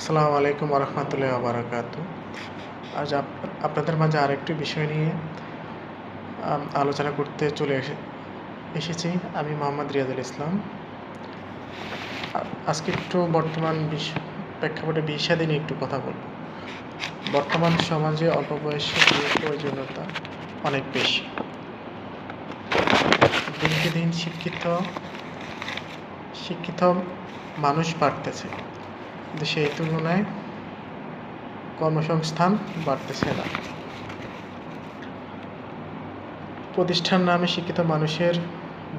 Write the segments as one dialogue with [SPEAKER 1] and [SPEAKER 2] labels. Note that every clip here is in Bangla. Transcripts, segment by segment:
[SPEAKER 1] আসসালামু আলাইকুম ওয়া রাহমাতুল্লাহি ওয়া বারাকাতুহু। আজ আপনাদের মাঝে আরেকটি বিষয় নিয়ে আলোচনা করতে এসেছি। আমি মোহাম্মদ রিয়াজুল ইসলাম। আজকে একটু বর্তমান প্রেক্ষাপটে বিয়ে-শাদী নিয়ে একটু কথা বলব। বর্তমান সমাজে অল্প বয়সে বিয়ের প্রয়োজনীয়তা অনেক বেশি। দিনকে দিন শিক্ষিত মানুষ বাড়তেছে, কিন্তু সেই তুলনায় কর্মসংস্থান বাড়তেছে না। প্রতিষ্ঠান নামে শিক্ষিত মানুষের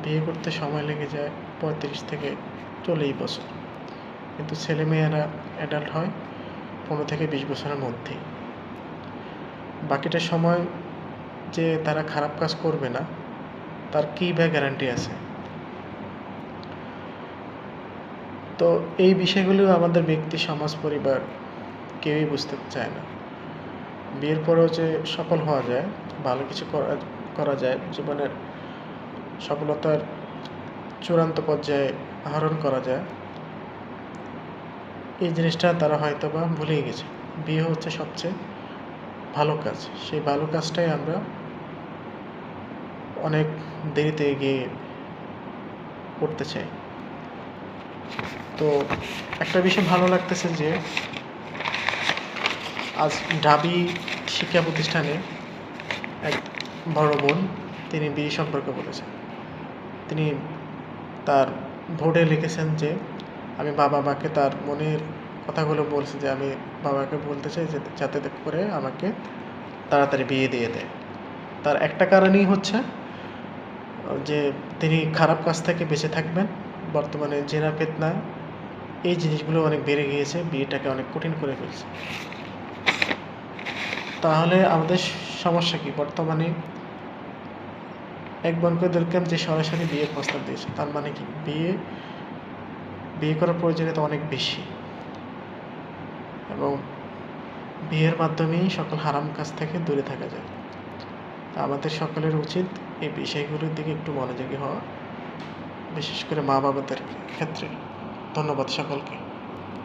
[SPEAKER 1] বিয়ে করতে সময় লেগে যায় ৩৫ থেকে ৪০ বছর, কিন্তু ছেলেমেয়েরা অ্যাডাল্ট হয় ১৫ থেকে ২০ বছরের মধ্যেই। বাকিটা সময় যে তারা খারাপ কাজ করবে না, তার কী বা গ্যারান্টি আছে? তো এই বিষয়গুলো আমাদের ব্যক্তি, সমাজ, পরিবার কেউই বুঝতে চায় না। বিয়ের পরেও যে সফল হওয়া যায়, ভালো কিছু করা যায়, জীবনের সফলতার চূড়ান্ত পর্যায়ে আহরণ করা যায়, এই জিনিসটা তারা হয়তোবা ভুলেই গেছে। বিয়ে হচ্ছে সবচেয়ে ভালো কাজ। সেই ভালো কাজটাই আমরা অনেক দেরিতে এগিয়ে করতে চাই। তো একটা বিষয় ভালো লাগতেছে যে আজ ঢাবি শিক্ষা প্রতিষ্ঠানে এক বড় বোন, তিনি বিয়ে সম্পর্কে বলেছেন। তিনি তার বোর্ডে লিখেছেন যে আমি বাবা-মাকে তার মনের কথাগুলো বলছে, যে আমি বাবাকে বলতে চাই যে যাতে করে আমাকে তাড়াতাড়ি বিয়ে দিয়ে দেয়। তার একটা কারণই হচ্ছে যে তিনি খারাপ কাজ থেকে বেঁচে থাকবেন। বর্তমানে জেনা, ফিতনা এই জিনিসগুলো অনেক বেড়ে গিয়েছে, বিয়েটাকে অনেক কঠিন করে ফেলছে। তাহলে আমাদের সমস্যা কি? বর্তমানে এক বোনকে দেখলাম যে সরাসরি বিয়ের প্রস্তাব দিয়েছে। তার মানে কি? বিয়ে করার প্রয়োজনীয়তা অনেক বেশি, এবং বিয়ের মাধ্যমেই সকল হারাম কাজ থেকে দূরে থাকা যায়। আমাদের সকলের উচিত এই বিষয়গুলোর দিকে একটু মনোযোগী হওয়া, বিশেষ করে মা বাবাদের ক্ষেত্রে। ধন্যবাদ সকলকে।